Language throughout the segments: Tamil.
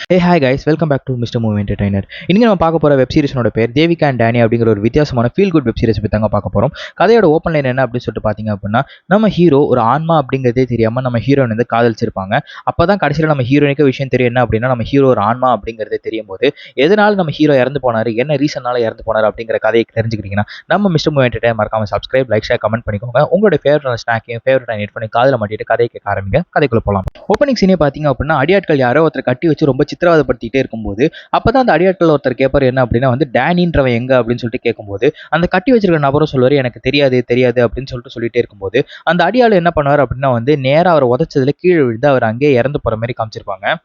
Hi guys, welcome back to Mister Movie Entertainer. இன்னைக்கு நம்ம பார்க்க போகிற வெப் சீரிஸோட பேர் தேவிகா அண்ட் டேனி அப்படிங்கிற ஒரு வித்தியாசமான ஃபீல் குட் வெப் சீரிஸ் பற்றி தாங்க பார்க்க போகிறோம். கதையோட ஓப்பன் லைன் என்ன அப்படின்னு சொல்லிட்டு பார்த்தீங்க அப்படின்னா, நம்ம ஹீரோ ஒரு ஆன்மா அப்படிங்கிறதே தெரியாமல் நம்ம ஹீரோயின் வந்து காதலிச்சிருப்பாங்க. அப்போ தான் கடைசியில் நம்ம ஹீரோயினுக்கு விஷயம் தெரியும் என்ன அப்படின்னா, நம்ம ஹீரோ ஒரு ஆன்மா அப்படிங்கிறதே தெரியும் போது எதனால் நம்ம ஹீரோ இறந்து போனார், என்ன ரீசனால இறந்து போனார் அப்படிங்கிற கதையை தெரிஞ்சுக்கிட்டீங்கன்னா நம்ம மிஸ்டர் மூவி என்டர்டைனர் மறக்காம சப்ஸ்கிரைப், லைக், ஷேர், கமெண்ட் பண்ணிக்கோங்க. உங்களுடைய ஃபேவரட் ஸ்நாக்கையும் ஃபேவரட் நெட் பண்ணி காதில் மாட்டிட்டு கதையை கேட்க ஆரம்பிங்க. கதைக்குள்ள போகலாம். ஓப்பனிங் சீனே பார்த்தீங்க அப்படின்னா, அடியாட்கள் யாரோ ஒருத்தர் கட்டி வச்சு ரொம்ப சித்திரவதைப்படுத்திட்டே இருக்கும்போது அப்பதான் அந்த அடியாட்கள் ஒருத்தர் கேட்பார் என்ன அப்படின்னா வந்து டேனின்றவன் எங்க அப்படின்னு சொல்லிட்டு கேட்கும்போது அந்த கட்டி வச்சிருக்க நபரும் சொல்லுவார் எனக்கு தெரியாது தெரியாது அப்படின்னு சொல்லிட்டே இருக்கும்போது அந்த அடியாள் என்ன பண்ணுவார் அப்படின்னா வந்து நேரா அவரை உதச்சதுல கீழே விழுந்து அவர் அங்கேயே இறந்து போற மாதிரி காமிச்சிருப்பாங்க.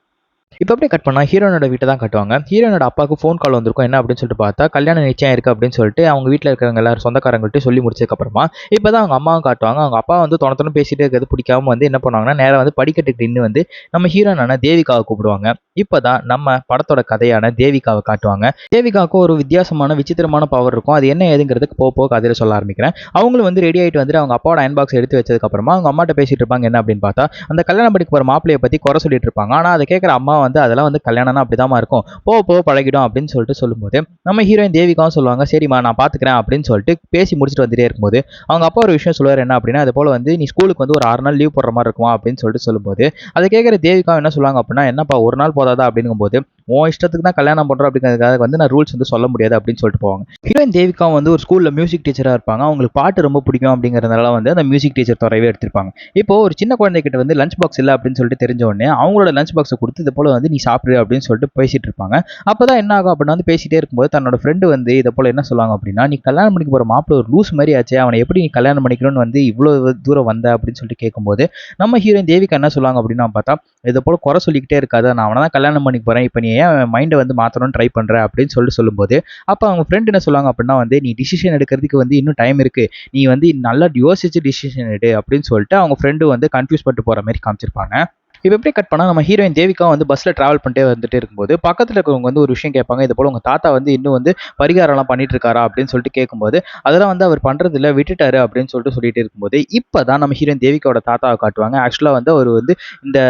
இப்போ அப்படியே கட் பண்ணா ஹீரோனோட வீட்டை தான் கட்டுவாங்க. ஹீரோனோட அப்பாவுக்கு ஃபோன் கால் வந்திருக்கும். என்ன அப்படின்னு சொல்லிட்டு பார்த்தா கல்யாணம் நிச்சயம் இருக்குது அப்படின்னு சொல்லிட்டு அவங்க வீட்டில் இருக்கிறவங்க எல்லாரும் சொந்தக்காரங்கள்ட்ட சொல்லி முடிச்சதுக்கப்புறமா இப்போ தான் அவங்க அம்மாவும் காட்டுவாங்க. அவங்க அப்பா வந்து தொணத்தொன்னு பேசிட்டே இருக்கிறது பிடிக்காம வந்து என்ன பண்ணுவாங்கன்னா நேராக வந்து படிக்கட்டுக்கு நின்று வந்து நம்ம ஹீரோனான தேவிகாவை கூப்பிடுவாங்க. இப்போ தான் நம்ம படத்தோட கதையான தேவிகாவை காட்டுவாங்க. தேவிகாவுக்கு ஒரு வித்தியாசமான விசித்திரமான பவர் இருக்கும். அது என்ன ஏதுங்கிறதுக்கு போக கதையில் சொல்ல ஆரம்பிக்கிறேன். அவங்களும் வந்து ரெடி ஆகிட்டு வந்துட்டு அவங்க அப்பாவோட அயன் பாக்ஸ் எடுத்து வச்சதுக்கப்புறமா அவங்க அம்மாட்ட பேசிட்டு இருப்பாங்க. என்ன அப்படின்னு பார்த்தா அந்த கல்யாணம் படிக்க போகிற மாப்பிளையை பற்றி குறை சொல்லிட்டு இருப்பாங்க. ஆனால் அதை கேட்குற அம்மா வந்து அதெல்லாம் வந்து கல்யாணம்னா அப்படிதான் இருக்கும், போக பழகிடும் அப்படின்னு சொல்லிட்டு சொல்லும்போது நம்ம ஹீரோயின் தேவிகாவும் சொல்லுவாங்க சரிம்மா நான் பார்த்துக்கிறேன் அப்படின்னு சொல்லிட்டு பேசி முடிச்சுட்டு வந்துட்டே இருக்கும்போது அவங்க அப்பா ஒரு விஷயம் சொல்லுவார். என்ன அப்படின்னா அது போல வந்து நீ ஸ்கூலுக்கு வந்து ஒரு 6 நாள் லீவ் போடுற மாதிரி இருக்குமா அப்படின்னு சொல்லிட்டு சொல்லும்போது அதை கேட்குற தேவிகா என்ன சொல்லுவாங்க அப்படின்னா என்னப்பா ஒரு நாள் போதாதா அப்படிங்கும்போது உன் இஷ்டத்துக்கு தான் கல்யாணம் பண்ணுறோம் அப்படிங்கிறதுக்காக வந்து நான் ரூல்ஸ் வந்து சொல்ல முடியாது அப்படின்னு சொல்லிட்டு போவாங்க. ஹீரோயின் தேவிகா வந்து ஒரு ஸ்கூலில் மியூசிக் டீச்சராக இருப்பாங்க. அவங்களுக்கு பாட்டு ரொம்ப பிடிக்கும் அப்படிங்கிறதுனால வந்து அந்த மியூசிக் டீச்சர் துறையவே எடுத்திருப்பாங்க. இப்போ ஒரு சின்ன குழந்தைகிட்ட வந்து லஞ்ச் பாக்ஸ் இல்லை அப்படின்னு சொல்லிட்டு தெரிஞ்ச உடனே அவங்களோட லஞ்ச் பாக்ஸை கொடுத்து இது போல வந்து நீ சாப்பிடு அப்படின்னு சொல்லிட்டு பேசிட்டு இருப்பாங்க. அப்பதான் என்ன ஆகும் அப்படின்னா வந்து பேசிட்டே இருக்கும்போது தன்னோட ஃப்ரெண்டு வந்து இதை போல என்ன சொல்லுவாங்க அப்படின்னா நீ கல்யாணம் பண்ணிக்க போற மாப்பிள்ள ஒரு லூஸ் மாதிரி ஆச்சு, அவனை எப்படி நீ கல்யாணம் பண்ணிக்கணும்னு வந்து இவ்வளவு தூரம் வந்த அப்படின்னு சொல்லிட்டு கேட்கும்போது நம்ம ஹீரோயின் தேவிகா என்ன சொல்லுவாங்க அப்படின்னா பார்த்தா இதை போல குறை சொல்லிக்கிட்டே இருக்காது, நான் அவனை தான் கல்யாணம் பண்ணிக்க போறேன், இப்போ நீ ஏன் மைண்டை வந்து மாற்றணும்னு ட்ரை பண்ற அப்படின்னு சொல்லும்போது அப்போ அவங்க ஃப்ரெண்ட் என்ன சொல்லுவாங்க அப்படின்னா வந்து நீ டிசிஷன் எடுக்கிறதுக்கு வந்து இன்னும் டைம் இருக்கு, நீ வந்து நல்லா யோசிச்சு டிசிஷன் எடு அப்படின்னு சொல்லிட்டு அவங்க ஃப்ரெண்டு வந்து கன்ஃபியூஸ் பண்ணிட்டு போற மாதிரி காமிச்சிருப்பாங்க. இப்போ எப்படி கட் பண்ணால் நம்ம ஹீரோயின் தேவிகா வந்து பஸ்ஸில் ட்ராவல் பண்ணிட்டே வந்துட்டு இருக்கும்போது பக்கத்தில் இருக்கிறவங்க வந்து ஒரு விஷயம் கேட்பாங்க. இது போல் உங்கள் தாத்தா வந்து இன்னும் வந்து பரிகாரம்லாம் பண்ணிட்டு இருக்காரா அப்படின்னு சொல்லிட்டு கேட்கும்போது அதெல்லாம் வந்து அவர் பண்ணுறது இல்லை விட்டுட்டாரு அப்படின்னு சொல்லிட்டு இருக்கும்போது இப்போ தான் நம்ம ஹீரோயின் தேவிகாவோட தாத்தாவை காட்டுவாங்க. ஆக்சுவலாக வந்து அவர் வந்து இந்த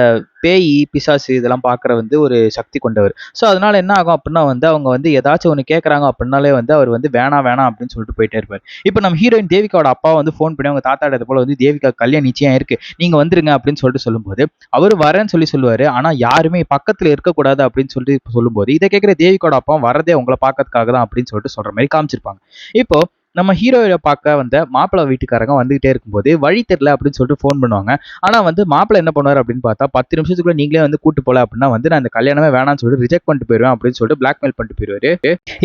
பேய் பிசாசு இதெல்லாம் பார்க்குற வந்து ஒரு சக்தி கொண்டவர். ஸோ அதனால என்ன ஆகும் அப்படின்னா வந்து அவங்க வந்து ஏதாச்சும் ஒன்று கேட்குறாங்க அப்படின்னாலே வந்து அவர் வந்து வேணாம் அப்படின்னு சொல்லிட்டு போயிட்டே இருப்பார். இப்போ நம்ம ஹீரோயின் தேவிகாவோட அப்பா வந்து ஃபோன் பண்ணி அவங்க தாத்தா இது போல வந்து தேவிகா கல்யாணம் நிச்சயம் இருக்கு, நீங்க வந்துருங்க அப்படின்னு சொல்லிட்டு சொல்லும்போது அவர் வரேன்னு சொல்லுவாரு. ஆனா யாருமே பக்கத்துல இருக்கக்கூடாது அப்படின்னு சொல்லிட்டு சொல்லும்போது இதை கேட்கிற தேவிகோட அப்பா வரதே உங்களை பார்க்கறதுக்காக தான் அப்படின்னு சொல்லிட்டு சொல்ற மாதிரி காமிச்சிருப்பாங்க. இப்போ நம்ம ஹீரோயை பார்க்க வந்த மாப்பிள்ளை வீட்டுக்காரங்க வந்துகிட்டே இருக்கும்போது வழி தெரியல அப்படின்னு சொல்லிட்டு ஃபோன் பண்ணுவாங்க. ஆனா வந்து மாப்பிள்ளை என்ன பண்ணுவார் அப்படின்னு பார்த்தா 10 நிமிஷத்துக்குள்ள நீங்களே வந்து கூட்டு போல அப்படின்னா வந்து நான் இந்த கல்யாணமே வேணாம்னு சொல்லிட்டு ரிஜெக்ட் பண்ணிட்டு போயிருவேன் அப்படின்னு சொல்லிட்டு பிளாக்மெயில் பண்ணிட்டு போயிருவாரு.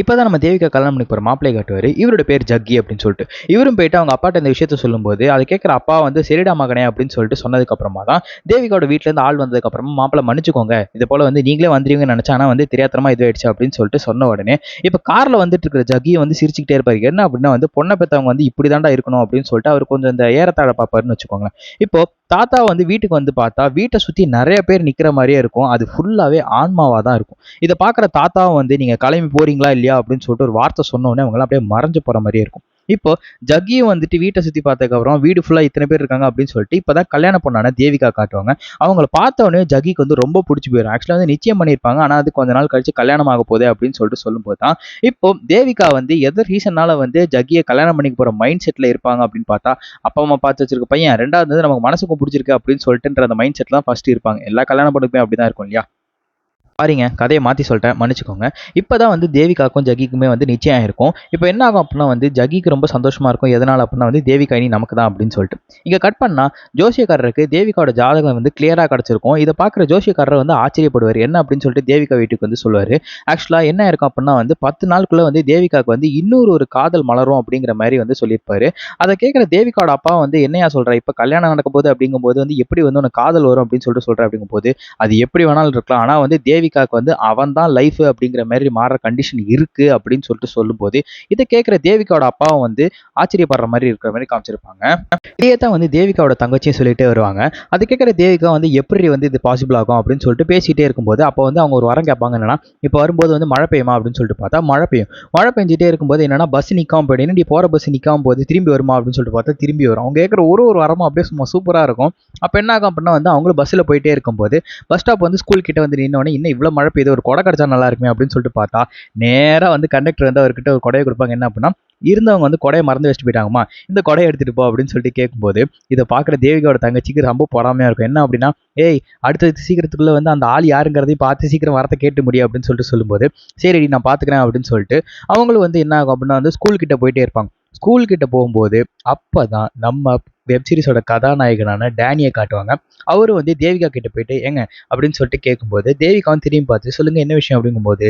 இப்பதான் நம்ம தேவிகா கல்யாணம் பண்ணி போற மாப்பிள்ளை காட்டுவாரு. இவரோட பேர் ஜக்கி அப்படின்னு சொல்லிட்டு இவரும் போயிட்டு அவங்க அப்பாட்ட இந்த விஷயத்த சொல்லும்போது அதை கேட்கிற அப்பா வந்து சரிடா மகனே அப்படின்னு சொல்லிட்டு சொன்னதுக்கு அப்புறமா தான் தேவிகாவோட வீட்டுல இருந்து ஆள் வந்ததுக்கு அப்புறமா மாப்பிள்ளை மன்னிச்சுக்கோங்க, இது போல வந்து நீங்களே வந்துருவீங்கன்னு நினைச்சா ஆனா வந்து தெரியாதனமா இது ஆயிடுச்சு அப்படின்னு சொல்லிட்டு சொன்ன உடனே இப்ப கார்ல வந்துட்டு இருக்கிற ஜக்கியை வந்து சிரிச்சுக்கிட்டே இருப்பாரு. என்ன அப்படின்னா வந்து பொண்ணை பெற்றவங்க வந்து இப்படி தாண்டா இருக்கணும் அப்படின்னு சொல்லிட்டு அவர் கொஞ்சம் இந்த ஏறத்தாழ பார்ப்பாருன்னு வச்சுக்கோங்களேன். இப்போ தாத்தா வந்து வீட்டுக்கு வந்து பார்த்தா வீட்டை சுத்தி நிறைய பேர் நிக்கிற மாதிரியே இருக்கும். அது ஃபுல்லாவே ஆன்மாவா தான் இருக்கும். இதை பார்க்குற தாத்தாவும் வந்து நீங்க கிளம்பி போறீங்களா இல்லையா அப்படின்னு சொல்லிட்டு ஒரு வார்த்தை சொன்ன உடனே அவங்களாம் அப்படியே மறைஞ்சு போற மாதிரியே இருக்கும். இப்போ ஜக்கியும் வந்துட்டு வீட்டை சுத்தி பார்த்ததுக்கப்புறம் வீடு ஃபுல்லா இத்தனை பேர் இருக்காங்க அப்படின்னு சொல்லிட்டு இப்பதான் கல்யாண பொண்ணான தேவிகா காட்டுவாங்க. அவங்கள பார்த்த உடனே ஜக்கிக்கு வந்து ரொம்ப பிடிச்சி போயிடும். ஆக்சுவலா வந்து நிச்சயம் பண்ணியிருப்பாங்க, ஆனா அது கொஞ்ச நாள் கழிச்சு கல்யாணம் ஆக போகுது அப்படின்னு சொல்லிட்டு சொல்லும்போது தான் இப்போ தேவிகா வந்து எந்த ரீசனால வந்து ஜக்கியை கல்யாணம் பண்ணிக்க போற மைண்ட் செட்ல இருப்பாங்க அப்படின்னு பார்த்தா அப்பா அம்மா பார்த்து வச்சிருக்க பையன், ரெண்டாவது வந்து நமக்கு மனசுக்கும் பிடிச்சிருக்கு அப்படின்னு சொல்லிட்டுன்ற அந்த மைண்ட் செட்ல தான் ஃபர்ஸ்ட் இருப்பாங்க. எல்லா கல்யாண பொண்ணுக்குமே அப்படிதான் இருக்கும் இல்லையா? சாரிங்க, கதையை மாற்றி சொல்லிட்டேன், மன்னிச்சுக்கோங்க. இப்போ தான் வந்து தேவிகாக்கும் ஜகிக்குமே வந்து நிச்சயம் ஆயிருக்கும். இப்போ என்ன ஆகும் அப்படின்னா வந்து ஜகிக்கு ரொம்ப சந்தோஷமா இருக்கும். எதனால் அப்படின்னா வந்து தேவிகா இனி நமக்கு தான் அப்படின்னு சொல்லிட்டு இங்கே கட் பண்ணால் ஜோசியக்காரருக்கு தேவிகாவோட ஜாதகம் வந்து கிளியராக கிடச்சிருக்கும். இதை பார்க்குற ஜோசியக்காரர் வந்து ஆச்சரியப்படுவார். என்ன அப்படின்னு சொல்லிட்டு தேவிகா வீட்டுக்கு வந்து சொல்லுவார். ஆக்சுவலாக என்ன இருக்கும் அப்படின்னா வந்து 10 நாளுக்குள்ளே வந்து தேவிகாவுக்கு வந்து ஒரு காதல் மலரும் அப்படிங்கிற மாதிரி வந்து சொல்லியிருப்பாரு. அதை கேட்குற தேவிகாவோட அப்பா வந்து என்னையா சொல்கிற, இப்போ கல்யாணம் நடக்கும்போது அப்படிங்கும்போது வந்து எப்படி வந்து உனக்கு காதல் வரும் அப்படின்னு சொல்லிட்டு சொல்கிற அப்படிங்கும்போது அது எப்படி வேணாலும் இருக்கலாம், ஆனால் வந்து தேவிகாவுக்கு வந்து அவன் தான் லைஃப் அப்படிங்கிற மாதிரி மாறுற கண்டிஷன் இருக்கு அப்படின்னு சொல்லிட்டு சொல்லும்போது இதை கேட்குற தேவிகாவோட அப்பாவும் வந்து ஆச்சரியப்படுற மாதிரி இருக்கிற மாதிரி காமிச்சிருப்பாங்க. இதே தான் வந்து தேவிகாவோட தங்கச்சியும் சொல்லிட்டே வருவாங்க. அது கேட்குற தேவிகா வந்து எப்படி வந்து இது பாசிபிள் ஆகும் அப்படின்னு சொல்லிட்டு பேசிட்டே இருக்கும்போது அப்போ வந்து அவங்க ஒரு வரம் கேட்பாங்க. என்னன்னா இப்போ வரும்போது வந்து மழை பெய்யுமா அப்படின்னு சொல்லிட்டு பார்த்தா மழை பெய்யும். மழை பெஞ்சிட்டே இருக்கும்போது என்னன்னா பஸ் நிற்காம போயிட்டு நீ போகிற பஸ் நிற்காம போது திரும்பி வருமா அப்படின்னு சொல்லிட்டு பார்த்தா திரும்பி வரும். அவங்க கேட்குற ஒரு வரமும் அப்படியே சும்மா சூப்பராக இருக்கும். அப்போ என்ன ஆகும் அப்படின்னா வந்து அவங்களும் பஸ்ஸில் போயிட்டே இருக்கும்போது பஸ் ஸ்டாப் வந்து ஸ்கூல் கிட்ட வந்து நின்னோடனே இன்னும் இவ்வளோ மழை பெய்யுது, ஒரு கொடை கிடைச்சா நல்லா இருக்குமே அப்படின்னு சொல்லிட்டு பார்த்தா நேராக வந்து கண்டக்டர் வந்து அவர்கிட்ட ஒரு கொடையை கொடுப்பாங்க. என்ன அப்படின்னா, இருந்தவங்க வந்து கொடையை மறந்து வச்சுட்டு போயிட்டாங்கம்மா, இந்த கொடையை எடுத்துட்டு போ அப்படின்னு சொல்லிட்டு கேட்கும்போது இதை பார்க்குற தேவிகாவோட தங்கச்சிக்கு ரொம்ப பொறாமையாக இருக்கும். என்ன அப்படின்னா, ஏய் அடுத்த சீக்கிரத்துக்குள்ளே வந்து அந்த ஆள் யாருங்கிறதையும் பார்த்து சீக்கிரம் வரத்தை கேட்டு முடியும் அப்படின்னு சொல்லிட்டு சொல்லும்போது, சரி நான் பார்த்துக்கிறேன் அப்படின்னு சொல்லிட்டு அவங்களும் வந்து என்ன ஆகும் அப்படின்னா வந்து ஸ்கூல் கிட்ட போயிட்டே இருப்பாங்க. ஸ்கூல் கிட்ட போகும்போது அப்பதான் நம்ம வெப் சீரிஸோட கதாநாயகனான டேனியை காட்டுவாங்க. அவரு வந்து தேவிகா கிட்ட போயிட்டு ஏங்க அப்படின்னு சொல்லிட்டு கேட்கும்போது தேவிகாவும் திரும்பி பார்த்து சொல்லுங்க என்ன விஷயம் அப்படிங்கும்போது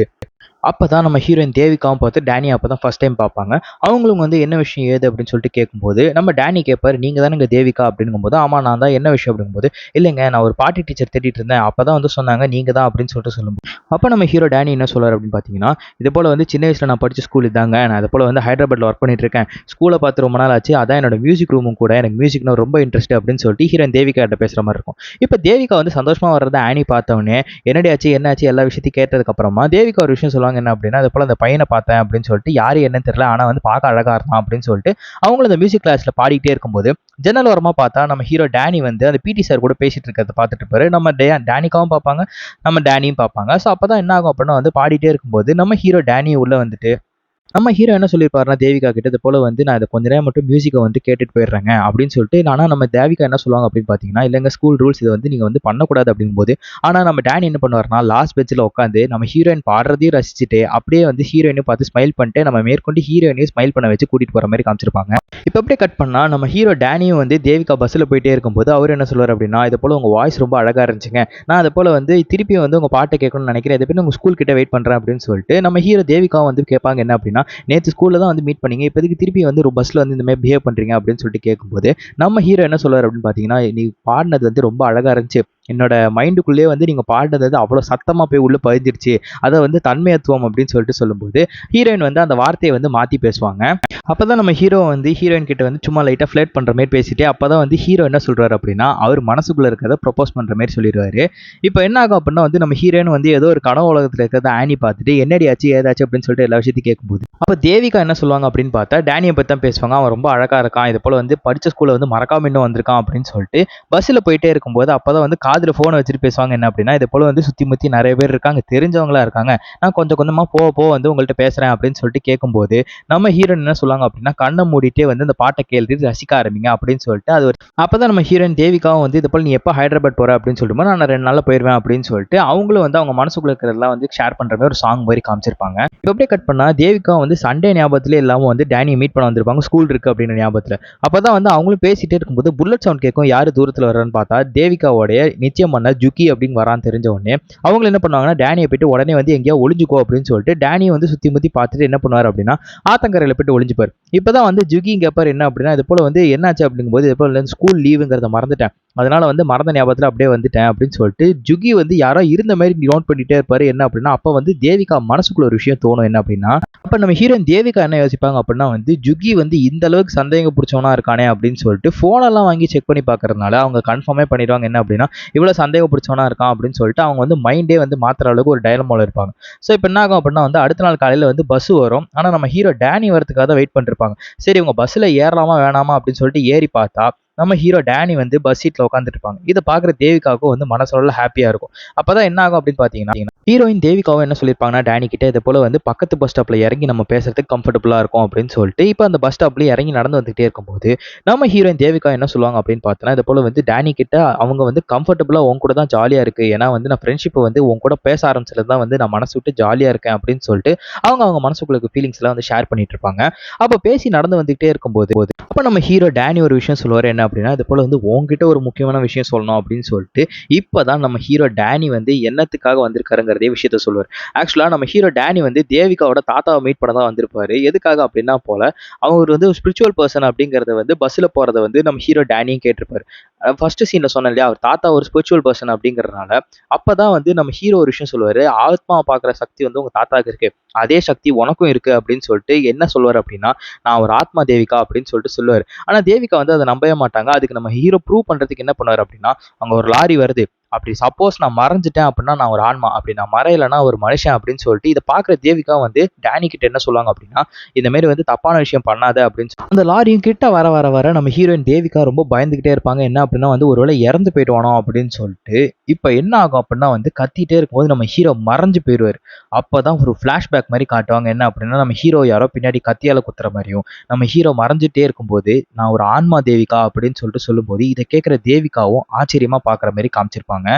அப்பதான் நம்ம ஹீரோயின் தேவிகாவும் பார்த்து டேனி அப்பதான் ஃபர்ஸ்ட் டைம் பார்ப்பாங்க. அவங்களும் வந்து என்ன விஷயம் ஏது அப்படின்னு சொல்லிட்டு கேட்கும்போது நம்ம டேனி கேட்பாரு, நீங்க தானே இங்க தேவிகா அப்படிங்கும்போது, ஆமா நான் தான், என்ன விஷயம் அப்படிங்கும்போது, இல்லைங்க நான் ஒரு பாட்டி டீச்சர் தேடிட்டு இருந்தேன், அப்பதான் வந்து சொன்னாங்க நீங்க தான் அப்படின்னு சொல்லிட்டு சொல்லும்போது, அப்ப நம்ம ஹீரோ டேனி என்ன சொல்றாரு அப்படின்னு பாத்தீங்கன்னா, இது போல வந்து சின்ன வயசுல நான் படிச்ச ஸ்கூல் இதாங்க, நான் இது போல வந்து ஹைதராபாத்ல ஒர்க் பண்ணிட்டு இருக்கேன், ஸ்கூலை பார்த்து ரொம்ப நாள் ஆச்சு, அதான் என்னோட மியூசிக் ரூமும் கூட, எனக்கு மியூசிக்னா ரொம்ப இன்ட்ரெஸ்ட் அப்படின்னு சொல்லிட்டு ஹீரோயின் தேவிகா கிட்ட பேசுற மாதிரி இருக்கும். இப்ப தேவிகா வந்து சந்தோஷமா வர்றத ஆனி பார்த்தவொடனே என்னடி ஆச்சு என்ன ஆச்சு எல்லா விஷயத்தையும் கேட்டதுக்கு அப்புறமா தேவிகா ஒரு விஷயம் சொல்லுவாங்க. என்ன அப்படின்னா, அது போல அந்த பையனை பார்த்தேன் அப்படின்னு சொல்லிட்டு, யாரு என்னன்னு தெரியல, ஆனா வந்து பார்க்க அழகா இருந்தான் அப்படின்னு சொல்லிட்டு அவங்களும் அந்த மியூசிக் கிளாஸ்ல பாடிட்டே இருக்கும்போது ஜன்னல் ஓரமா பார்த்தா நம்ம ஹீரோ டேனி வந்து அந்த பிடி சார் கூட பேசிட்டு இருக்கிறத பார்த்துட்டு இருப்பாரு. நம்ம டேனிக்காவும் பார்ப்பாங்க, நம்ம டேனியும் பார்ப்பாங்க. ஸோ அப்பதான் என்ன ஆகும் அப்படின்னா வந்து பாடிட்டே இருக்கும்போது நம்ம ஹீரோ டேனி உள்ள வந்துட்டு நம்ம ஹீரோ என்ன சொல்லியிருப்பாருன்னா தேவிகா கிட்ட, இது போல வந்து நான் இதை கொஞ்ச நேரம் மட்டும் மியூசிக்கை வந்து கேட்டுட்டு போயிடுறேங்க அப்படின்னு சொல்லிட்டு, ஆனால் நம்ம தேவிகா என்ன சொல்லுவாங்க அப்படின்னு பார்த்தீங்கன்னா, இல்லைங்க ஸ்கூல் ரூல்ஸ் இதை வந்து நீங்கள் வந்து பண்ணக்கூடாது அப்படிங்கும்போது, ஆனால் நம்ம டேனி என்ன பண்ணுவார்னா லாஸ்ட் பெஞ்சில் உட்காந்து நம்ம ஹீரோயின் பாடுறதையும் ரசிச்சுட்டு அப்படியே வந்து ஹீரோயினையும் பார்த்து ஸ்மைல் பண்ணிட்டு நம்ம மேற்கொண்டு ஹீரோயினையும் ஸ்மைல் பண்ண வச்சு கூட்டிட்டு போகிற மாதிரி காமிச்சிருப்பாங்க. இப்போ அப்படியே கட் பண்ணால் நம்ம ஹீரோ டேனியும் வந்து தேவிகா பஸ்ஸில் போயிட்டே இருக்கும்போது அவர் என்ன சொல்லுவார் அப்படின்னா, இது போல் உங்கள் வாய்ஸ் ரொம்ப அழகாக இருந்துச்சுங்க, நான் அது போல் வந்து திருப்பி வந்து உங்கள் பாட்டை கேட்கணும்னு நினைக்கிறேன், இதை போய் உங்கள் ஸ்கூல் கிட்ட வெயிட் பண்ணுறேன் அப்படின்னு சொல்லிட்டு நம்ம ஹீரோ தேவிகாவும் வந்து கேட்பாங்க. என்ன அப்படின்னா, நேற்று ஸ்கூலில் தான் வந்து மீட் பண்ணீங்க, இப்போதைக்கு திருப்பி வந்து ஒரு பஸ்ஸில் வந்து இந்த மாதிரி பிஹேவ் பண்ணுறீங்க அப்படின்னு சொல்லிட்டு கேட்கும்போது நம்ம ஹீரோ என்ன சொல்லுவார் அப்படின்னு பார்த்தீங்கன்னா, நீ பாடினது வந்து ரொம்ப அழகாக இருந்துச்சு, என்னோட மைண்டுக்குள்ளேயே வந்து நீங்கள் பாடினது வந்து அவ்வளோ சத்தமாக போய் உள்ளே பதிஞ்சிருச்சு, அதை வந்து தன்மையத்துவம் அப்படின்னு சொல்லிட்டு சொல்லும்போது ஹீரோயின் வந்து அந்த வார்த்தையை வந்து மாற்றி பேசுவாங்க. அப்போ தான் நம்ம ஹீரோ வந்து ஹீரோயின் கிட்ட வந்து சும்மா லைட்டாக ஃப்ளர்ட் பண்ணுற மாதிரி பேசிட்டு அப்போ தான் வந்து ஹீரோ என்ன சொல்கிறாரு அப்படின்னா, அவர் மனசுக்குள்ளே இருக்கிறத ப்ரொப்போஸ் பண்ணுற மாதிரி சொல்லிடுவாரு. இப்போ என்ன ஆகும் அப்படின்னா வந்து நம்ம ஹீரோயின் வந்து ஏதோ ஒரு கனவு உலகத்தில் இருக்கிறத ஆனி பார்த்துட்டு என்னடி ஆச்சு ஏதாச்சு அப்படின்னு சொல்லிட்டு எல்லா விஷயத்தையும் கேட்கும்போது அப்போ தேவிகா என்ன சொல்லுவாங்க அப்படின்னு பார்த்தா, டேனியை பற்றி தான் பேசுவாங்க. அவன் ரொம்ப அழகாக இருக்கான், இது போல் வந்து படித்த ஸ்கூலில் வந்து மறக்காம இன்னும் வந்திருக்கான் அப்படின்னு சொல்லிட்டு பஸ்ஸில் போயிட்டே இருக்கும்போது அப்போ தான் வந்து காதில் ஃபோனை வச்சுட்டு பேசுவாங்க. என்ன அப்படின்னா, இது போல் வந்து சுற்றி முற்றி நிறைய பேர் இருக்காங்க, தெரிஞ்சவங்களா இருக்காங்க, நான் கொஞ்சம் கொஞ்சமாக போக வந்து உங்கள்கிட்ட பேசுகிறேன் அப்படின்னு சொல்லிட்டு கேட்கும்போது நம்ம ஹீரோயின் என்ன சொல்லுவாங்க அப்படின்னா, கண்ணை மூடிட்டே வந்து இந்த பாட்டை கேள்வி ரசிக்க ஆரம்பிங்க அப்படின்னு சொல்லிட்டு அது ஒரு அப்போ தான் நம்ம ஹீரோயின் தேவிகாவும் வந்து இது போல் நீ எப்போ ஹைதராபாத் போகிற அப்படின்னு சொல்லிட்டு நான் 2 நாளில் போயிடுவேன் அப்படின்னு சொல்லிட்டு அவங்களும் வந்து அவங்க மனசுக்குள்ள இருக்கிறதெல்லாம் வந்து ஷேர் பண்ணுற மாதிரி ஒரு சாங் மாதிரி காமிச்சிருப்பாங்க. இப்போ அப்படியே கட் பண்ணால் தேவிகா வந்து சண்டே ஞாபகத்திலே இல்லாமல் வந்து டேனியை மீட் பண்ண வந்திருப்பாங்க ஸ்கூல் இருக்குது அப்படின்னு ஞாபகத்தில். அப்போ தான் வந்து அவங்களும் பேசிகிட்டே இருக்கும்போது புல்லட் சவுண்ட் கேட்கும், யார் தூரத்தில் வர்றான்னு பார்த்தா தேவிகாவோடைய நிச்சயம் பண்ண ஜுக்கி அப்படின்னு வரான்னு தெரிஞ்ச உடனே அவங்க என்ன பண்ணுவாங்கன்னா, டேனியை போயிட்டு உடனே வந்து எங்கேயோ ஒளிஞ்சுக்கோ அப்படின்னு சொல்லிட்டு டேனியை வந்து சுற்றி முற்றி பார்த்துட்டு என்ன பண்ணுவார் அப்படின்னா ஆத்தங்கரையில் போயிட்டு ஒளிஞ்சுப்பார். இப்போதான் வந்து ஜுக்கி கேட்பார் என்ன அப்படின்னா, இது போல் வந்து என்னாச்சு அப்படிங்கும்போது இது போல் ஸ்கூல் லீவுங்கிறத மறந்துட்டேன், அதனால வந்து மறந்த ஞாபகத்தில் அப்படியே வந்துட்டேன் அப்படின்னு சொல்லிட்டு ஜுகி வந்து யாரோ இருந்த மாதிரி நோட் பண்ணிட்டே இருப்பாரு. என்ன அப்படின்னா அப்போ வந்து தேவிகா மனசுக்குள்ள ஒரு விஷயம் தோணும். என்ன அப்படின்னா அப்போ நம்ம ஹீரோயின் தேவிகா என்ன யோசிப்பாங்க அப்படின்னா வந்து ஜுகி வந்து இந்த அளவுக்கு சந்தேகம் பிடிச்சவனா இருக்கானே அப்படின்னு சொல்லிட்டு ஃபோனெல்லாம் வாங்கி செக் பண்ணி பார்க்கறதுனால அவங்க கன்ஃபார்மே பண்ணிடுவாங்க. என்ன அப்படின்னா இவ்வளோ சந்தேகம் பிடிச்சவனா இருக்கான் அப்படின்னு சொல்லிட்டு அவங்க வந்து மைண்டே வந்து மாத்திர அளவுக்கு ஒரு டயலமாவில் இருப்பாங்க. ஸோ இப்போ என்ன ஆகும் அப்படின்னா வந்து அடுத்த நாள் காலையில் வந்து பஸ் வரும், ஆனால் நம்ம ஹீரோ டேனி வரதுக்காக தான் வெயிட் பண்ணிருப்பாங்க. சரி இவங்க பஸ்ஸில் ஏறலாமா வேணாமா அப்படின்னு சொல்லிட்டு ஏறி பார்த்தா நம்ம ஹீரோ டேனி வந்து பஸ் சீட்டில் உட்காந்துட்டு இருப்பாங்க. இதை பார்க்குற தேவிகாவுக்கும் வந்து மனசளவில் ஹாப்பியாக இருக்கும். அப்போ தான் என்ன ஆகும் அப்படின்னு பார்த்தீங்கன்னா ஹீரோயின் தேவிகாவும் என்ன சொல்லியிருப்பாங்கன்னா டேனி கிட்ட இது போல் வந்து பக்கத்து பஸ் ஸ்டாப்பில் இறங்கி நம்ம பேசுறதுக்கு கம்ஃபர்டபுளாக இருக்கும் அப்படின்னு சொல்லிட்டு இப்போ அந்த பஸ் ஸ்டாப்லேயே இறங்கி நடந்து வந்துகிட்டே இருக்கும்போது நம்ம ஹீரோயின் தேவிகா என்ன சொல்லுவாங்க அப்படின்னு பார்த்தோன்னா, இது போல் வந்து டேனி கிட்ட அவங்க வந்து கம்ஃபர்டபுளாக உன் கூட தான் ஜாலியாக இருக்குது, ஏன்னா வந்து நான் ஃப்ரெண்ட்ஷிப்பை வந்து உன் கூட பேச ஆரம்பிச்சது தான் வந்து நான் மனசு விட்டு ஜாலியாக இருக்கேன் அப்படின்னு சொல்லிட்டு அவங்க மனசுக்குள்ள ஃபீலிங்ஸ் எல்லாம் வந்து ஷேர் பண்ணிட்டு இருப்பாங்க. அப்போ பேசி நடந்து வந்துகிட்டே இருக்கும்போது அப்போ நம்ம ஹீரோ டேனி ஒரு விஷயம் சொல்லுவார். என்ன அப்படின்னா இது போல் வந்து உங்ககிட்ட ஒரு முக்கியமான விஷயம் சொல்லணும் அப்படின்னு சொல்லிட்டு இப்போ தான் நம்ம ஹீரோ டேனி வந்து என்னத்துக்காக வந்திருக்காருங்கிறதே விஷயத்த சொல்லுவார். ஆக்சுவலாக நம்ம ஹீரோ டேனி வந்து தேவிகாவோட தாத்தாவை மீட் பண்ண தான் வந்திருப்பாரு. எதுக்காக அப்படின்னா போல அவர் வந்து ஒரு ஸ்பிரிச்சுவல் பர்சன் அப்படிங்கிறத வந்து பஸ்ஸில் போகிறத வந்து நம்ம ஹீரோ டேனியும் கேட்டிருப்பாரு. ஃபர்ஸ்ட் சீனில் சொன்னேன் இல்லையா, அவர் தாத்தா ஒரு ஸ்பிரிச்சுவல் பர்சன் அப்படிங்கிறதுனால அப்போ தான் வந்து நம்ம ஹீரோ ஒரு விஷயம் சொல்லுவார், ஆத்மா பார்க்குற சக்தி வந்து உங்கள் தாத்தாவுக்கு இருக்கு, அதே சக்தி உனக்கும் இருக்கு அப்படின்னு சொல்லிட்டு என்ன சொல்லுவார் அப்படின்னா, நான் ஒரு ஆத்மா தேவிகா அப்படின்னு சொல்லிட்டு சொல்லுவார். ஆனால் தேவிகா வந்து அதை நம்பவே மாட்டாங்க. அதுக்கு நம்ம ஹீரோ ப்ரூவ் பண்ணுறதுக்கு என்ன பண்ணுவார் அப்படின்னா, அங்கே ஒரு லாரி வருது, அப்படி சப்போஸ் நான் மறைஞ்சிட்டேன் அப்படின்னா நான் ஒரு ஆன்மா, அப்படி நான் மறையலைன்னா ஒரு மனுஷன் அப்படின்னு சொல்லிட்டு இதை பார்க்குற தேவிகா வந்து டேனி கிட்ட என்ன சொல்லுவாங்க அப்படின்னா, இந்த மாதிரி வந்து தப்பான விஷயம் பண்ணாத அப்படின்னு அந்த லாரியும் கிட்ட வர வர வர நம்ம ஹீரோயின் தேவிகா ரொம்ப பயந்துகிட்டே இருப்பாங்க. என்ன அப்படின்னா வந்து ஒருவேளை இறந்து போயிடுவானோ அப்படின்னு சொல்லிட்டு. இப்போ என்ன ஆகும் அப்படின்னா வந்து கத்திட்டே இருக்கும்போது நம்ம ஹீரோ மறைஞ்சு போயிடுவார். அப்பதான் ஒரு ஃபிளாஷ்பேக் மாதிரி காட்டுவாங்க. என்ன அப்படின்னா நம்ம ஹீரோ யாரோ பின்னாடி கத்தியால குத்துற மாதிரியும், நம்ம ஹீரோ மறைஞ்சிட்டே இருக்கும்போது நான் ஒரு ஆன்மா தேவிகா அப்படின்னு சொல்லிட்டு சொல்லும்போது இதை கேட்குற தேவிகாவும் ஆச்சரியமா பார்க்குற மாதிரி காமிச்சிருப்பாங்க.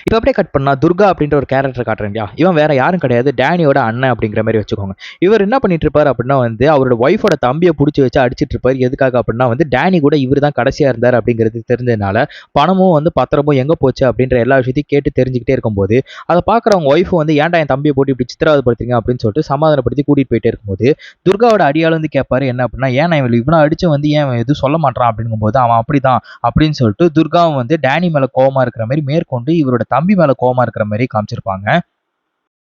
இப்ப அப்படியே கட் பண்ணா துர்கா அப்படின்ற ஒரு கேரக்டர் காட்டுறேன் இல்லையா? இவன் வேற யாரும் கிடையாது. டேனியோட அண்ணன் அப்படிங்கிற மாரி வச்சுக்கோங்க. இவர் என்ன பண்ணிட்டு இருப்பாரு அப்படின்னா வந்து, அவரோட ஒய்ஃபோட தம்பிய புடிச்சு வச்சு அடிச்சிட்டு இருப்பாரு. எதுக்காக அப்படின்னா வந்து, டேனி கூட இவரு தான் கடைசியா இருந்தாரு அப்படிங்கிறது தெரிஞ்சதுனால, பணமும் வந்து பத்திரமும் எங்க போச்சு அப்படின்ற எல்லா விஷயத்தையும் கேட்டு தெரிஞ்சுக்கிட்டே இருக்கும்போது, அத பார்க்குறவங்க ஒய்ஃப் வந்து ஏன்டா என் தம்பிய போட்டு இப்படி சித்திரவதைப்படுத்துறீங்க அப்படின்னு சொல்லிட்டு சமாதானப்படுத்தி கூட்டிட்டு போயிட்டே இருக்கும்போது, துர்காவோட அடியாள் வந்து கேட்பாரு என்ன அப்படின்னா, ஏன் இவன அடிச்சு வந்து ஏன் இவன் எதுவும் சொல்ல மாட்றான் அப்படிங்கும்போது, அவன் அப்படிதான் அப்படின்னு சொல்லிட்டு துர்காவும் வந்து டேனி மேல கோவமா இருக்கிற மாரி மேற்கொண்டு இவரோட தம்பி மேல கோவமா இருக்கிற மாரி காமிச்சிருப்பாங்க.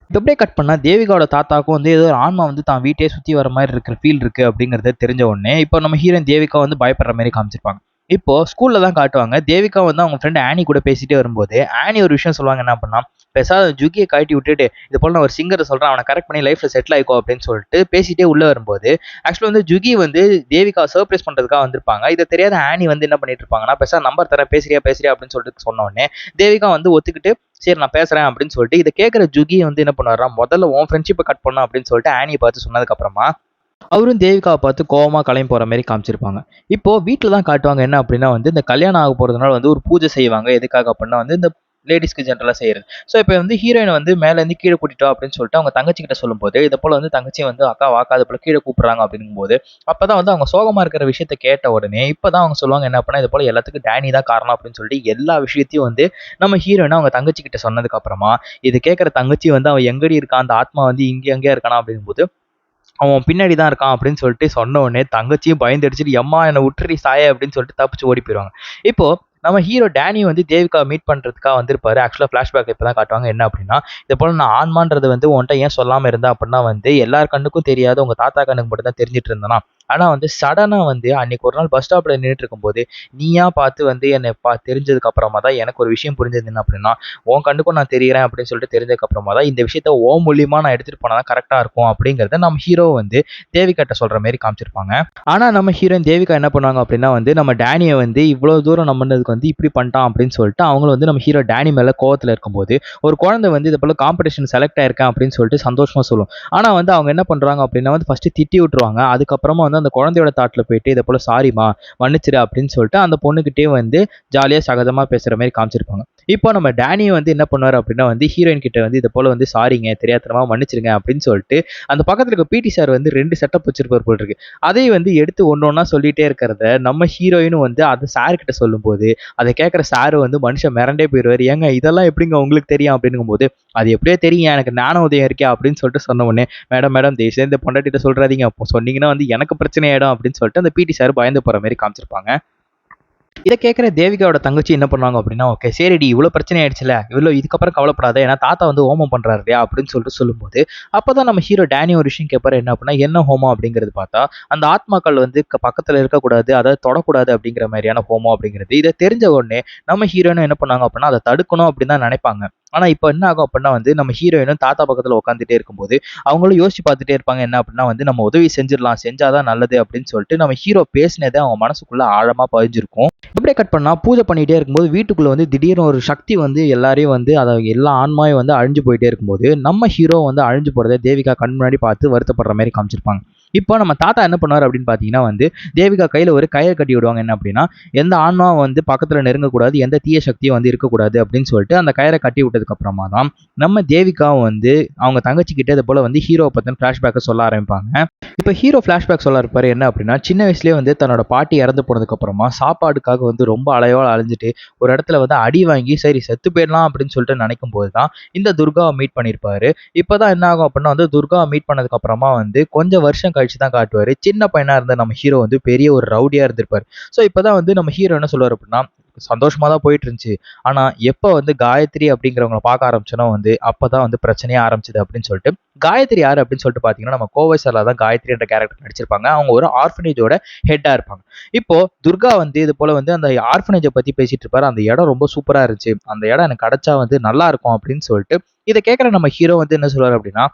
இது அப்படியே கட் பண்ணா தேவிகாவோட தாத்தாவுக்கும் வந்து ஏதோ ஒரு ஆன்மா வந்து தான் வீட்டையே சுத்தி வர மாதிரி இருக்கிற ஃபீல் இருக்கு அப்படிங்கிறத தெரிஞ்ச உடனே இப்போ நம்ம ஹீரோயின் தேவிகா வந்து பயப்படுற மாதிரி காமிச்சிருப்பாங்க. இப்போ ஸ்கூல்ல தான் காட்டுவாங்க. தேவிகா வந்து அவங்க ஃப்ரெண்ட் ஆனி கூட பேசிட்டே வரும்போது, ஆனி ஒரு விஷயம் சொல்லுவாங்க என்ன பண்ணா, பேசாத ஜுகிய கழட்டி விட்டுட்டு, இது போல நான் ஒரு சிங்கர சொல்றேன். அவன கரெக்ட் பண்ணி லைஃப்ல செட்டில் ஆயிக்கோ அப்படின்னு சொல்லிட்டு பேசிட்டே உள்ள வரும்போது, ஆக்சுவலா வந்து ஜுகி வந்து தேவிகா சர்ப்ரைஸ் பண்றதுக்காக வந்திருப்பாங்க. இத தெரியாத ஆனி வந்து என்ன பண்ணிட்டு இருப்பாங்கன்னா, பேசாம நம்பர் தரேன் பேசுறியா பேசுறியா அப்படின்னு சொல்லிட்டு சொன்ன உடனே, தேவிகா வந்து ஒத்துக்கிட்டு சரி நான் பேசுறேன் அப்படின்னு சொல்லிட்டு இத கேட்கிற ஜுகி வந்து என்ன பண்ணுவாராம், முதல்ல உன் ஃப்ரெண்ட்ஷிப்பை கட் பண்ணும் அப்படின்னு சொல்லிட்டு ஆனியை பார்த்து சொன்னதுக்கு அப்புறமா அவரும் தேவிகாவை பார்த்து கோவமா கிளம்பி போற மாதிரி காமிச்சிருப்பாங்க. இப்போ வீட்டில் தான் காட்டுவாங்க என்ன அப்படின்னா வந்து இந்த கல்யாணம் ஆக போறதுனால வந்து ஒரு பூஜை செய்வாங்க. எதுக்காக அப்படின்னா வந்து இந்த லேடிஸ்க்கு ஜென்ரலா செய்யறது. ஸோ இப்போ வந்து ஹீரோயின் வந்து மேலேருந்து கீழே கூட்டிட்டு வா அப்படின்னு சொல்லிட்டு அவங்க தங்கச்சி கிட்ட சொல்லும்போது, இதை போல வந்து தங்கச்சி வந்து அக்கா வாக்கா அது போல கீழே கூப்பிடுறாங்க அப்படிங்கும்போது, அப்பதான் வந்து அவங்க சோகமா இருக்கிற விஷயத்த கேட்ட உடனே இப்பதான் அவங்க சொல்லுவாங்க என்ன அப்படின்னா, இது போல எல்லாத்துக்கும் டேனி தான் காரணம் அப்படின்னு சொல்லிட்டு எல்லா விஷயத்தையும் வந்து நம்ம ஹீரோயின் அவங்க தங்கச்சி கிட்ட சொன்னதுக்கு அப்புறமா, இது கேட்கிற தங்கச்சி வந்து அவன் எங்கடி இருக்கான், அந்த ஆத்மா வந்து இங்கே அங்கேயே இருக்கானா அப்படிங்கும்போது அவன் பின்னாடி தான் இருக்கான் அப்படின்னு சொல்லிட்டு சொன்ன உடனே தங்கச்சியும் பயந்து அடிச்சுட்டு எம்மா என்னை விட்டுறி சாய அப்படின்னு சொல்லிட்டு தப்பிச்சு ஓடி போயிடுவாங்க. இப்போ நம்ம ஹீரோ டேனி வந்து தேவிகா மீட் பண்றதுக்காக வந்திருப்பாரு. ஆக்சுவலா ஃபிளாஷ்பேக் இப்பதான் காட்டுவாங்க என்ன அப்படின்னா, இது போல நான் ஆன்மான்றது வந்து உன்கிட்ட ஏன் சொல்லாம இருந்தேன் அப்படின்னா வந்து எல்லார் கண்ணுக்கும் தெரியாது, உங்க தாத்தா கண்ணுக்கு மட்டும் தான் தெரிஞ்சிட்டு இருந்தேனா. ஆனா வந்து சடனா வந்து அன்னைக்கு ஒரு நாள் பஸ் ஸ்டாப்ல நின்றுட்டு இருக்கும்போது நீயா பார்த்து வந்து என்னை தெரிஞ்சதுக்கு அப்புறமா தான் எனக்கு ஒரு விஷயம் புரிஞ்சது என்ன அப்படின்னா, உன் கண்ணுக்கும் நான் தெரிகிறேன் அப்படின்னு சொல்லிட்டு தெரிஞ்சதுக்கு அப்புறமா தான் இந்த விஷயத்த ஓ மூலியமா நான் எடுத்துட்டு போனா தான் கரெக்டா இருக்கும் அப்படிங்கிறத நம்ம ஹீரோ வந்து தேவிகாட்ட சொல்ற மாதிரி காமிச்சிருப்பாங்க. ஆனா நம்ம ஹீரோயின் தேவிகா என்ன பண்ணுவாங்க அப்படின்னா வந்து நம்ம டேனியை வந்து இவ்வளவு தூரம் நம்பினதுக்கு வந்து இப்படி பண்ணிட்டான் அப்படின்னு சொல்லிட்டு அவங்களும் வந்து நம்ம ஹீரோ டேனி மேல கோவத்துல இருக்கும்போது ஒரு குழந்தை வந்து இது போல காம்படிஷன் செலக்ட் ஆயிருக்கேன் அப்படின்னு சொல்லிட்டு சந்தோஷமா சொல்லும். ஆனா வந்து அவங்க என்ன பண்றாங்க அப்படின்னா வந்து ஃபர்ஸ்ட் திட்டி விட்டுருவாங்க. அதுக்கப்புறமா வந்து அந்த குழந்தையோட தாட்ல போயிட்டு இதை போல சாரிமா மன்னிச்சிரு அப்படின்னு சொல்லிட்டு அந்த பொண்ணுகிட்டே வந்து ஜாலியா சகஜமா பேசுற மாதிரி காமிச்சிருப்பாங்க. இப்போ நம்ம டேனியும் வந்து என்ன பண்ணுவார் அப்படின்னா வந்து ஹீரோயின் கிட்ட வந்து இதை போல வந்து சாரிங்க தெரியாதனமா மன்னிச்சிருங்க அப்படின்னு சொல்லிட்டு அந்த பக்கத்துல இருக்க பிடி சார் வந்து 2 செட்டப் வச்சிருப்பார் போல் இருக்கு. அதையும் வந்து எடுத்து ஒன்னொன்னா சொல்லிட்டே இருக்கிறத நம்ம ஹீரோயினும் வந்து அது சார் கிட்ட சொல்லும்போது அதை கேட்குற சார் வந்து மனுஷன் மிரண்டே போயிடுவார். ஏங்க இதெல்லாம் எப்படிங்க உங்களுக்கு தெரியும் அப்படிங்கும்போது, அது எப்படியோ தெரியும் எனக்கு ஞான உதயம் இருக்கே அப்படின்னு சொல்லிட்டு சொன்ன உடனே, மேடம் மேடம் தயவு செய்து இந்த பொண்டாட்டிட்ட சொல்றாதீங்க, அப்போ சொன்னீங்கன்னா வந்து எனக்கு பிரச்சனை ஆயிடும் அப்படின்னு சொல்லிட்டு அந்த பிடி சார் பயந்து போற மாதிரி காமிச்சிருப்பாங்க. இத கேட்கிற தேவிகாவோட தங்கச்சி என்ன பண்ணுவாங்க அப்படின்னா, ஓகே சரிடி இவ்வளோ பிரச்சனை ஆயிடுச்சுல, இவ்வளோ இதுக்கப்புறம் கவலைப்படாத. ஏன்னா தாத்தா வந்து ஹோமம் பண்றாரு இல்லையா அப்படின்னு சொல்லிட்டு சொல்லும்போது, அப்பதான் நம்ம ஹீரோ டேனி ஒரு விஷயம் கேட்பாரு என்ன அப்படின்னா, என்ன ஹோமம் அப்படிங்கிறது பார்த்தா, அந்த ஆத்மாக்கள் வந்து பக்கத்துல இருக்கக்கூடாது, அதாவது தொடக்கூடாது அப்படிங்கிற மாதிரியான ஹோமம் அப்படிங்கிறது. இதை தெரிஞ்ச உடனே நம்ம ஹீரோயினும் என்ன பண்ணாங்க அப்படின்னா, அதை தடுக்கணும் அப்படின்னு தான் நினைப்பாங்க. ஆனா இப்ப என்ன ஆகும் அப்படின்னா வந்து நம்ம ஹீரோயினும் தாத்தா பக்கத்துல உட்காந்துட்டே இருக்கும்போது அவங்களும் யோசிச்சு பார்த்துட்டே இருப்பாங்க என்ன அப்படின்னா வந்து நம்ம உதவி செஞ்சிடலாம் செஞ்சாதான் நல்லது அப்படின்னு சொல்லிட்டு நம்ம ஹீரோ பேசினதை அவங்க மனசுக்குள்ள ஆழமா பதிஞ்சிருக்கும். இப்படியே கட் பண்ணா பூஜை பண்ணிட்டே இருக்கும்போது வீட்டுக்குள்ள வந்து திடீர்னு ஒரு சக்தி வந்து எல்லாரையும் வந்து அதை எல்லா ஆன்மாயும் வந்து அழிஞ்சு போயிட்டே இருக்கும்போது நம்ம ஹீரோ வந்து அழிஞ்சு போறதை தேவிகா கண் முன்னாடி பார்த்து வருத்தப்படுற மாதிரி காமிச்சிருப்பாங்க. இப்போ நம்ம தாத்தா என்ன பண்ணுவார் அப்படின்னு பார்த்தீங்கன்னா வந்து தேவிகா கையில் ஒரு கயிறு கட்டி விடுவாங்க. என்ன அப்படின்னா எந்த ஆன்மாவும் வந்து பக்கத்தில் நெருங்கக்கூடாது, எந்த தீய சக்தியும் வந்து இருக்கக்கூடாது அப்படின்னு சொல்லிட்டு அந்த கயிறை கட்டி விட்டதுக்கு அப்புறமா தான் நம்ம தேவிகாவும் வந்து அவங்க தங்கச்சி கிட்ட இது போல வந்து ஹீரோவை பற்றின ஃப்ளாஷ்பேக்கை சொல்ல ஆரம்பிப்பாங்க. இப்போ ஹீரோ ஃப்ளாஷ்பேக் சொல்ல இருப்பாரு என்ன அப்படின்னா சின்ன வயசுலேயே வந்து தன்னோட பாட்டி இறந்து போனதுக்கு அப்புறமா சாப்பாடுக்காக வந்து ரொம்ப அலையோடு அலைஞ்சிட்டு ஒரு இடத்துல வந்து அடி வாங்கி சரி செத்து போயிடலாம் அப்படின்னு சொல்லிட்டு நினைக்கும் போது தான் இந்த துர்காவை மீட் பண்ணியிருப்பாரு. இப்போதான் என்ன ஆகும் அப்படின்னா வந்து துர்காவை மீட் பண்ணதுக்கு அப்புறமா வந்து கொஞ்சம் வருஷம் கழிச்சு தான் காட்டுவாரு. சின்ன பையனா இருந்த நம்ம ஹீரோ வந்து பெரிய ஒரு ரவுடியா இருந்திருப்பாரு. ஸோ இப்போதான் வந்து நம்ம ஹீரோ என்ன சொல்லுவார் அப்படின்னா சந்தோஷமா தான் போயிட்டு இருந்துச்சு. ஆனா எப்போ வந்து காயத்ரி அப்படிங்கிறவங்கள பார்க்க ஆரம்பிச்சனோ வந்து அப்பதான் வந்து பிரச்சனையே ஆரம்பிச்சது அப்படின்னு சொல்லிட்டு. காயத்ரி யாரு அப்படின்னு சொல்லிட்டு பார்த்தீங்கன்னா, நம்ம கோவை சரளா தான் காயத்ரி என்ற கேரக்டர் நடிச்சிருப்பாங்க. அவங்க ஒரு ஆர்ஃபனேஜோட ஹெட்டா இருப்பாங்க. இப்போ துர்கா வந்து இது போல வந்து அந்த ஆர்ஃபனேஜ பத்தி பேசிட்டு இருப்பாரு. அந்த இடம் ரொம்ப சூப்பரா இருந்துச்சு. அந்த இடம் எனக்கு கிடைச்சா வந்து நல்லா இருக்கும் அப்படின்னு சொல்லிட்டு, இத கேட்கிற நம்ம ஹீரோ வந்து என்ன சொல்லுவாரு அப்படின்னா,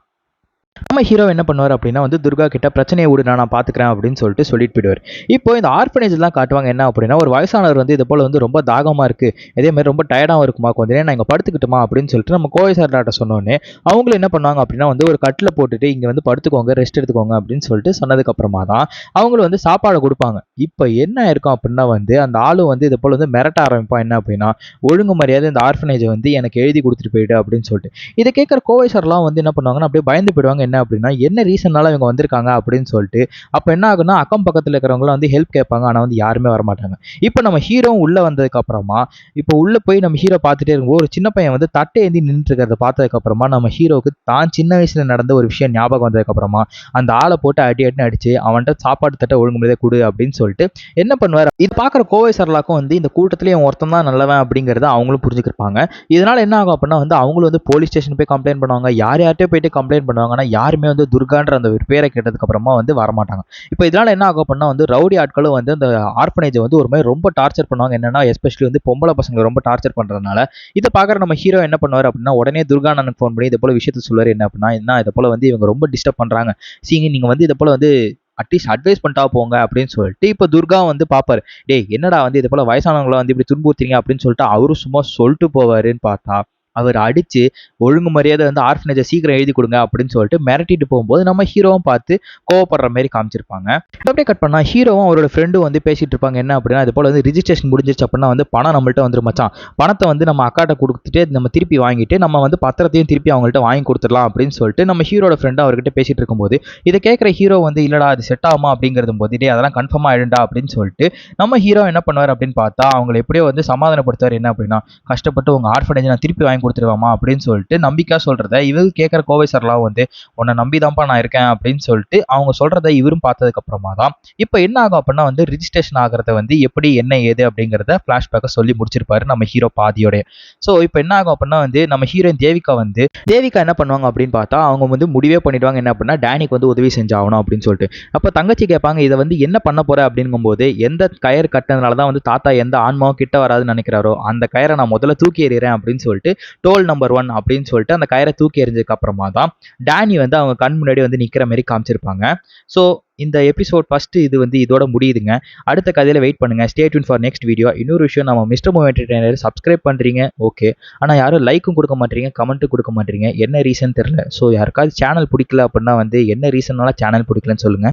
நம்ம ஹீரோ என்ன பண்ணுவார் அப்படின்னா வந்து துர்கா கிட்ட பிரச்சனையை விடு நான் பார்த்துக்கிறேன் அப்படின்னு சொல்லிட்டு சொல்லிட்டு போயிடுவார். இப்போ இந்த ஆர்ஃபனேஜ்லாம் காட்டுவாங்க என்ன அப்படின்னா ஒரு வயசானவர் வந்து இது போல வந்து ரொம்ப தாகமா இருக்கு, இதே மாதிரி ரொம்ப டயர்டாகவும் இருக்குமா, கொஞ்ச நேரம் நான் இங்கே படுத்துக்கிட்டுமா அப்படின்னு சொல்லிட்டு நம்ம கோவை சார்லாட்ட சொன்னோடனே அவங்களும் என்ன பண்ணுவாங்க அப்படின்னா வந்து ஒரு கட்டில் போட்டுட்டு இங்கே வந்து படுத்துக்கோங்க ரெஸ்ட் எடுத்துக்கோங்க அப்படின்னு சொல்லிட்டு சொன்னதுக்கு அப்புறமா தான் அவங்களும் வந்து சாப்பாடு கொடுப்பாங்க. இப்போ என்ன இருக்கும் அப்படின்னா வந்து அந்த ஆளும் வந்து இது போல வந்து மிரட்ட ஆரம்பிப்பான் என்ன அப்படின்னா ஒழுங்கு மரியாதை இந்த ஆர்ஃபனேஜை வந்து எனக்கு எழுதி கொடுத்துட்டு போயிடு அப்படின்னு சொல்லிட்டு. இதை கேட்குற கோவை சார்லாம் வந்து என்ன பண்ணுவாங்கன்னா அப்படியே பயந்து போயிடுவாங்க. என்ன அப்படின்னா என்ன ரீசன்னால இவங்க வந்திருக்காங்க அப்படின்னு சொல்லிட்டு. அப்ப என்ன ஆகுன்னா அக்கம் பக்கத்துல இருக்கிறவங்களாம் வந்து ஹெல்ப் கேட்பாங்க. ஆனா வந்து யாருமே வரமாட்டாங்க. இப்ப நம்ம ஹீரோவும் உள்ள வந்ததுக்கு அப்புறமா இப்போ உள்ள போய் நம்ம ஹீரோ பார்த்துட்டே இருக்கும் ஒரு சின்ன பையன் வந்து தட்டை ஏந்தி நின்றுட்டு இருக்கிறத பார்த்ததுக்கு அப்புறமா நம்ம ஹீரோவுக்கு தான் சின்ன வயசுல நடந்த ஒரு விஷயம் ஞாபகம் வந்ததுக்கு அப்புறமா அந்த ஆளை போட்டு அடி அடின்னு அடிச்சு அவன்கிட்ட சாப்பாடு தட்டை ஒழுங்கு முறையாக கொடு அப்படின்னு சொல்லிட்டு என்ன பண்ணுவார். இது பார்க்குற கோவை சரளாக்கும் வந்து இந்த கூட்டத்திலேயே ஒருத்தன் தான் நல்லவன் அப்படிங்கிறத அவங்களும் புரிஞ்சுக்கிருப்பாங்க. இதனால என்ன ஆகும் அப்படின்னா வந்து அவங்களும் வந்து போலீஸ் ஸ்டேஷன் போய் கம்ப்ளைண்ட் பண்ணுவாங்க. யார்கிட்டயோ போயிட்டு கம்ப்ளைண்ட் பண்ணுவாங்க. ஆனால் யாருமே வந்து துர்கான்ற அந்த ஒரு பேரை கேட்டதுக்கு அப்புறமா வந்து வரமாட்டாங்க. இப்போ இதனால என்ன ஆகும் அப்படின்னா வந்து ரவுடி ஆட்களும் வந்து அந்த ஆர்ஃபனேஜை வந்து ஒரு மாதிரி ரொம்ப டார்ச்சர் பண்ணுவாங்க. என்னன்னா எஸ்பெஷலி வந்து பொம்பளை பசங்களை ரொம்ப டார்ச்சர் பண்றதுனால இதை பார்க்குற நம்ம ஹீரோ என்ன பண்ணுவார் அப்படின்னா உடனே துர்கானனுக்கு ஃபோன் பண்ணி இதை போல விஷயத்த சொல்லுவார். என்ன அப்படின்னா என்ன இதை போல வந்து இவங்க ரொம்ப டிஸ்டர்ப் பண்றாங்க, சீங்க நீங்க வந்து இதை போல வந்து அட்லீஸ்ட் அட்வைஸ் பண்ணிட்டா போங்க அப்படின்னு சொல்லிட்டு இப்போ துர்கா வந்து பார்ப்பாரு. டேய் என்னடா வந்து இது போல வயசானவங்களை வந்து இப்படி துன்புறுத்துறீங்க அப்படின்னு சொல்லிட்டு அவரும் சும்மா சொல்லிட்டு போவாருன்னு பார்த்தா அவர் அடிச்சு ஒழுங்கு மரியாதை வந்து ஆர்ஃபனேஜை சீக்கிரம் எழுதி கொடுங்க அப்படின்னு சொல்லிட்டு மிரட்டிட்டு போகும்போது நம்ம ஹீரோவும் பார்த்து கோவப்படுற மாதிரி காமிச்சிருப்பாங்க. அப்படியே கட் பண்ணா ஹீரோவும் அவரோட ஃப்ரெண்டும் வந்து பேசிட்டு இருப்பாங்க. என்ன அப்படின்னா இது போல வந்து ரிஜிஸ்ட்ரேஷன் முடிஞ்சிருச்சு அப்படின்னா வந்து பணம் நம்மள்ட்ட வந்துரும் மச்சான், பணத்தை வந்து நம்ம அக்காட்ட கொடுத்துட்டு நம்ம திருப்பி வாங்கிட்டு நம்ம வந்து பத்திரத்தையும் திருப்பி அவங்கள்ட்ட வாங்கி கொடுத்துடலாம் அப்படின்னு சொல்லிட்டு நம்ம ஹீரோட ஃப்ரெண்டு அவர்கிட்ட பேசிட்டு இருக்கும்போது இதை கேட்குற ஹீரோ வந்து இல்லடா அது செட் ஆகுமா அப்படிங்கிறது போது டே அதெல்லாம் கன்ஃபார்ம் ஆயிடும்டா அப்படின்னு சொல்லிட்டு நம்ம ஹீரோ என்ன பண்ணுவார் அப்படின்னு பார்த்தா அவங்களை எப்படியோ வந்து சமாதானப்படுத்துவார். என்ன அப்படின்னா கஷ்டப்பட்டு உங்க ஆர்ஃபனேஜ் நான் திருப்பி வாங்கி கொடுத்துருவாமா அப்படின்னு சொல்லிட்டு நம்பிக்கை சொல்றத இவரு கேட்குற கோவை சரலாம் வந்து உன்னை நம்பிதான்ப்பா நான் இருக்கேன் அப்படின்னு சொல்லிட்டு அவங்க சொல்றத இவரும் பார்த்ததுக்கு அப்புறமா தான் இப்போ என்ன ஆகும் அப்படின்னா வந்து ரிஜிஸ்ட்ரேஷன் ஆகிறத வந்து எப்படி என்ன ஏது அப்படிங்கிறத ஃபிளாஷ்பேக்கை சொல்லி முடிச்சிருப்பாரு நம்ம ஹீரோ பாதியோட. ஸோ இப்போ என்ன ஆகும் அப்படின்னா வந்து நம்ம ஹீரோயின் தேவிகா என்ன பண்ணுவாங்க அப்படின்னு பார்த்தா அவங்க வந்து முடிவே பண்ணிடுவாங்க. என்ன அப்படின்னா டேனிக்கு வந்து உதவி செஞ்சாகணும் அப்படின்னு சொல்லிட்டு. அப்போ தங்கச்சி கேட்பாங்க இதை வந்து என்ன பண்ண போற அப்படிங்கும்போது எந்த கயிறு கட்டினதுனால தான் வந்து தாத்தா எந்த ஆன்மாவும் கிட்ட வராதுன்னு நினைக்கிறாரோ அந்த கயிறை நான் முதல்ல தூக்கி எறிகிறேன் அப்படின்னு சொல்லிட்டு டோல் நம்பர் 1 அப்படின்னு சொல்லிட்டு அந்த கயிறை தூக்கி எறிஞ்சதுக்கு அப்புறமா தான் டேனி வந்து அவங்க கண் முன்னாடி வந்து நிக்கிற மாதிரி காமிச்சிருப்பாங்க. ஸோ இந்த எபிசோட் ஃபர்ஸ்ட் இது வந்து இதோட முடியுதுங்க. அடுத்த கதையில வெயிட் பண்ணுங்க. Stay tune for next video. இன்னொரு விஷயம் நம்ம மிஸ்டர் மூவி என்டர்டெய்னர் சப்ஸ்கிரைப் பண்றீங்க ஓகே, ஆனால் யாரும் லைக்கும் கொடுக்க மாட்டீங்க கமெண்ட்டும் கொடுக்க மாட்டீங்க, என்ன ரீசன் தெரியல. ஸோ யாருக்காவது சேனல் பிடிக்கல அப்படின்னா வந்து என்ன ரீசன்னால சேனல் பிடிக்கலன்னு சொல்லுங்க.